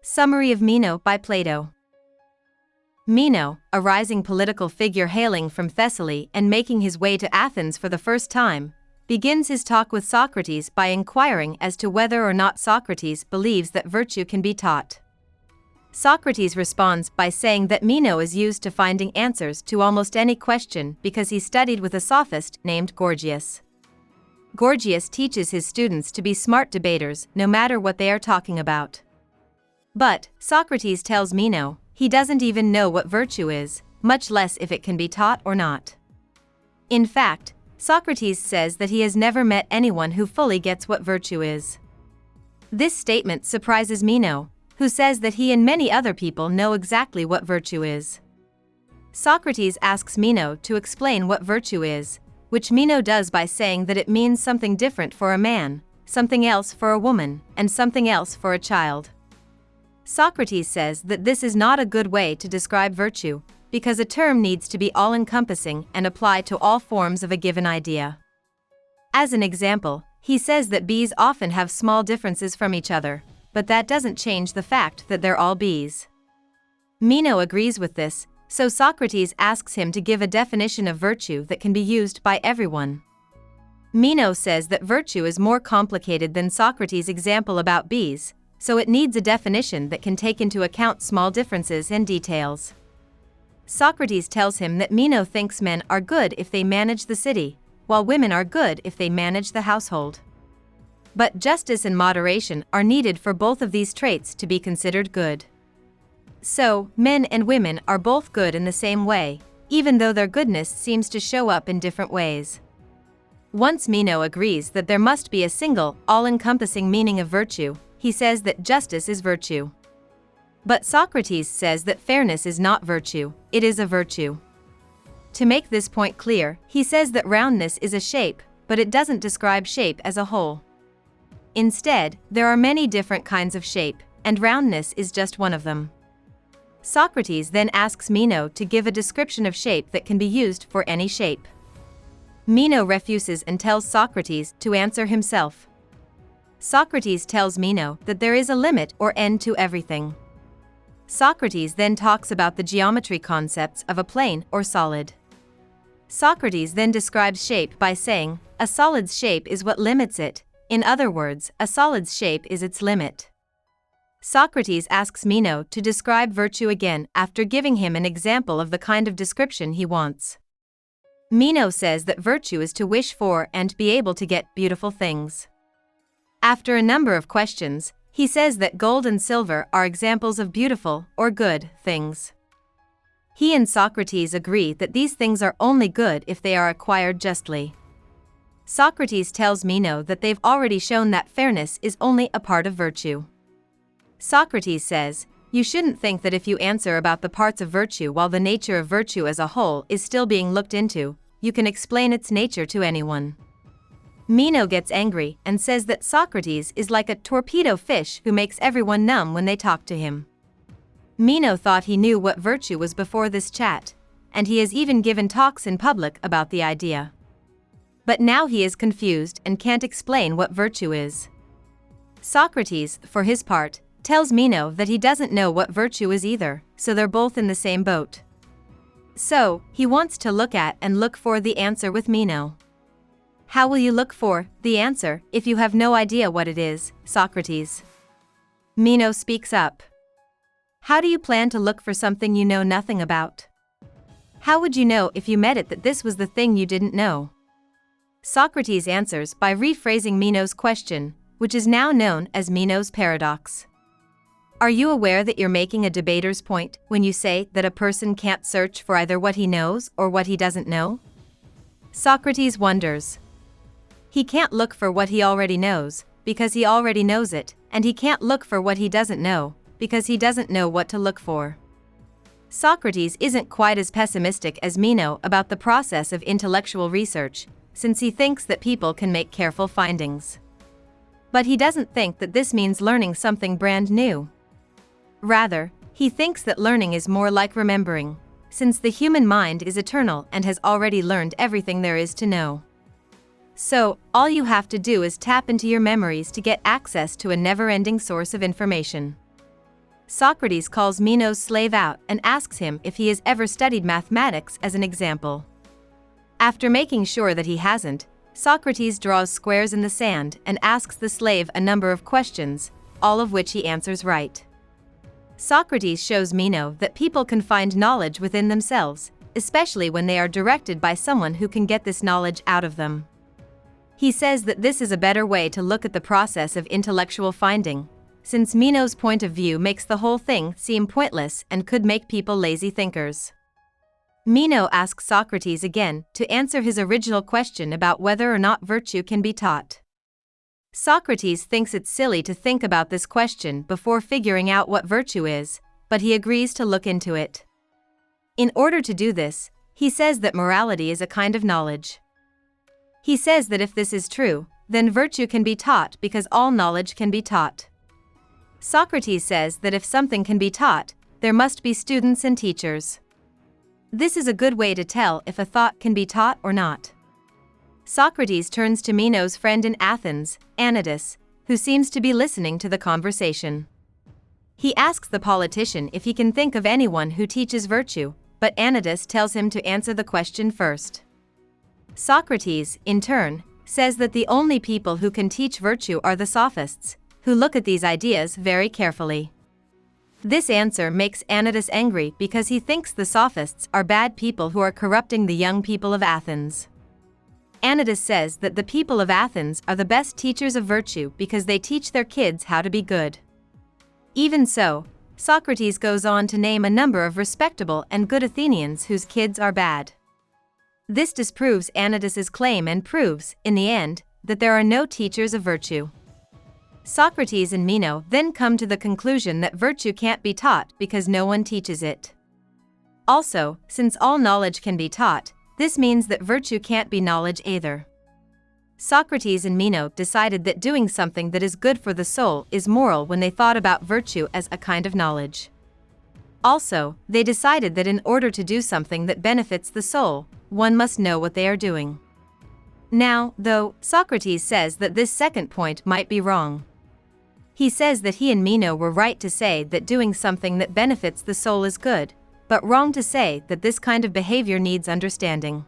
Summary of Meno by Plato. Meno, a rising political figure hailing from Thessaly and making his way to Athens for the first time, begins his talk with Socrates by inquiring as to whether or not Socrates believes that virtue can be taught. Socrates responds by saying that Meno is used to finding answers to almost any question because he studied with a sophist named Gorgias. Gorgias teaches his students to be smart debaters no matter what they are talking about. But, Socrates tells Meno, he doesn't even know what virtue is, much less if it can be taught or not. In fact, Socrates says that he has never met anyone who fully gets what virtue is. This statement surprises Meno, who says that he and many other people know exactly what virtue is. Socrates asks Meno to explain what virtue is, which Meno does by saying that it means something different for a man, something else for a woman, and something else for a child. Socrates says that this is not a good way to describe virtue, because a term needs to be all-encompassing and apply to all forms of a given idea. As an example, he says that bees often have small differences from each other, but that doesn't change the fact that they're all bees. Meno agrees with this, so Socrates asks him to give a definition of virtue that can be used by everyone. Meno says that virtue is more complicated than Socrates' example about bees, so it needs a definition that can take into account small differences and details. Socrates tells him that Meno thinks men are good if they manage the city, while women are good if they manage the household. But justice and moderation are needed for both of these traits to be considered good. So, men and women are both good in the same way, even though their goodness seems to show up in different ways. Once Meno agrees that there must be a single, all-encompassing meaning of virtue, he says that justice is virtue. But Socrates says that fairness is not virtue, it is a virtue. To make this point clear, he says that roundness is a shape, but it doesn't describe shape as a whole. Instead, there are many different kinds of shape, and roundness is just one of them. Socrates then asks Meno to give a description of shape that can be used for any shape. Meno refuses and tells Socrates to answer himself. Socrates tells Meno that there is a limit or end to everything. Socrates then talks about the geometry concepts of a plane or solid. Socrates then describes shape by saying, a solid's shape is what limits it, in other words, a solid's shape is its limit. Socrates asks Meno to describe virtue again after giving him an example of the kind of description he wants. Meno says that virtue is to wish for and be able to get beautiful things. After a number of questions, he says that gold and silver are examples of beautiful, or good, things. He and Socrates agree that these things are only good if they are acquired justly. Socrates tells Meno that they've already shown that fairness is only a part of virtue. Socrates says, you shouldn't think that if you answer about the parts of virtue while the nature of virtue as a whole is still being looked into, you can explain its nature to anyone. Meno gets angry and says that Socrates is like a torpedo fish who makes everyone numb when they talk to him. Meno thought he knew what virtue was before this chat, and he has even given talks in public about the idea. But now he is confused and can't explain what virtue is. Socrates, for his part, tells Meno that he doesn't know what virtue is either, so they're both in the same boat. So, he wants to look at and look for the answer with Meno. How will you look for the answer if you have no idea what it is, Socrates? Meno speaks up. How do you plan to look for something you know nothing about? How would you know if you met it that this was the thing you didn't know? Socrates answers by rephrasing Meno's question, which is now known as Meno's paradox. Are you aware that you're making a debater's point when you say that a person can't search for either what he knows or what he doesn't know? Socrates wonders. He can't look for what he already knows, because he already knows it, and he can't look for what he doesn't know, because he doesn't know what to look for. Socrates isn't quite as pessimistic as Meno about the process of intellectual research, since he thinks that people can make careful findings. But he doesn't think that this means learning something brand new. Rather, he thinks that learning is more like remembering, since the human mind is eternal and has already learned everything there is to know. So, all you have to do is tap into your memories to get access to a never-ending source of information. Socrates calls Meno's slave out and asks him if he has ever studied mathematics as an example. After making sure that he hasn't, Socrates draws squares in the sand and asks the slave a number of questions, all of which he answers right. Socrates shows Meno that people can find knowledge within themselves, especially when they are directed by someone who can get this knowledge out of them. He says that this is a better way to look at the process of intellectual finding, since Meno's point of view makes the whole thing seem pointless and could make people lazy thinkers. Meno asks Socrates again to answer his original question about whether or not virtue can be taught. Socrates thinks it's silly to think about this question before figuring out what virtue is, but he agrees to look into it. In order to do this, he says that morality is a kind of knowledge. He says that if this is true, then virtue can be taught because all knowledge can be taught. Socrates says that if something can be taught, there must be students and teachers. This is a good way to tell if a thought can be taught or not. Socrates turns to Meno's friend in Athens, Anytus, who seems to be listening to the conversation. He asks the politician if he can think of anyone who teaches virtue, but Anytus tells him to answer the question first. Socrates, in turn, says that the only people who can teach virtue are the sophists, who look at these ideas very carefully. This answer makes Anytus angry because he thinks the sophists are bad people who are corrupting the young people of Athens. Anytus says that the people of Athens are the best teachers of virtue because they teach their kids how to be good. Even so, Socrates goes on to name a number of respectable and good Athenians whose kids are bad. This disproves Anytus's claim and proves, in the end, that there are no teachers of virtue. Socrates and Meno then come to the conclusion that virtue can't be taught because no one teaches it. Also, since all knowledge can be taught, this means that virtue can't be knowledge either. Socrates and Meno decided that doing something that is good for the soul is moral when they thought about virtue as a kind of knowledge. Also, they decided that in order to do something that benefits the soul, one must know what they are doing. Now, though, Socrates says that this second point might be wrong. He says that he and Meno were right to say that doing something that benefits the soul is good, but wrong to say that this kind of behavior needs understanding.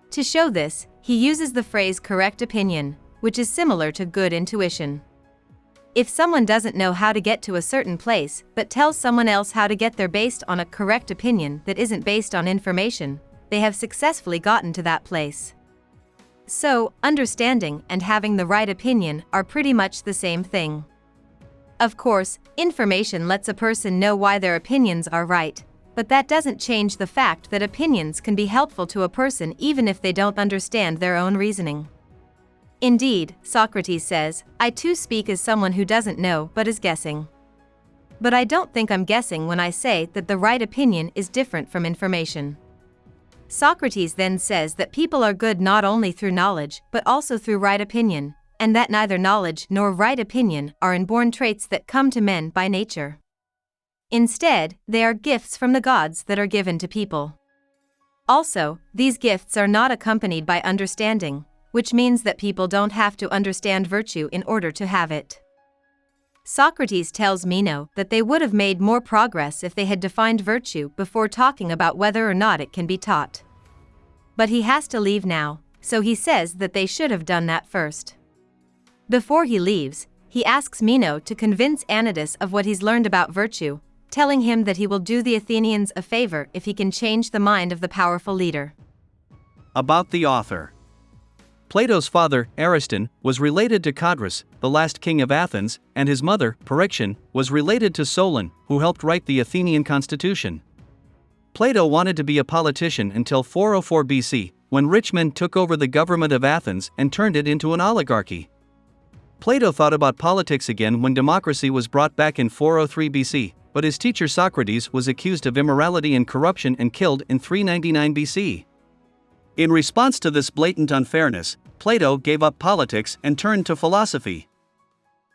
To show this, he uses the phrase correct opinion, which is similar to good intuition. If someone doesn't know how to get to a certain place but tells someone else how to get there based on a correct opinion that isn't based on information, they have successfully gotten to that place. So, understanding and having the right opinion are pretty much the same thing. Of course, information lets a person know why their opinions are right, but that doesn't change the fact that opinions can be helpful to a person even if they don't understand their own reasoning. Indeed, Socrates says, I too speak as someone who doesn't know but is guessing. But I don't think I'm guessing when I say that the right opinion is different from information. Socrates then says that people are good not only through knowledge but also through right opinion, and that neither knowledge nor right opinion are inborn traits that come to men by nature. Instead, they are gifts from the gods that are given to people. Also, these gifts are not accompanied by understanding, which means that people don't have to understand virtue in order to have it. Socrates tells Meno that they would have made more progress if they had defined virtue before talking about whether or not it can be taught. But he has to leave now, so he says that they should have done that first. Before he leaves, he asks Meno to convince Anytus of what he's learned about virtue, telling him that he will do the Athenians a favor if he can change the mind of the powerful leader. About the author. Plato's father, Ariston, was related to Codrus, the last king of Athens, and his mother, Peraction, was related to Solon, who helped write the Athenian constitution. Plato wanted to be a politician until 404 BC, when rich men took over the government of Athens and turned it into an oligarchy. Plato thought about politics again when democracy was brought back in 403 BC, but his teacher Socrates was accused of immorality and corruption and killed in 399 BC. In response to this blatant unfairness, Plato gave up politics and turned to philosophy.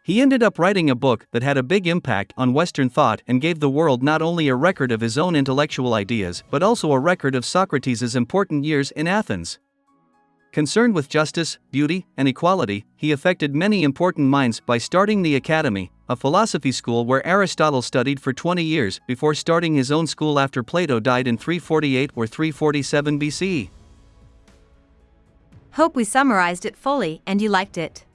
He ended up writing a book that had a big impact on Western thought and gave the world not only a record of his own intellectual ideas but also a record of Socrates' important years in Athens. Concerned with justice, beauty, and equality, he affected many important minds by starting the Academy, a philosophy school where Aristotle studied for 20 years before starting his own school after Plato died in 348 or 347 BCE. Hope we summarized it fully and you liked it.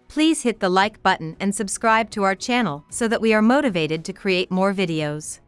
Please hit the like button and subscribe to our channel so that we are motivated to create more videos.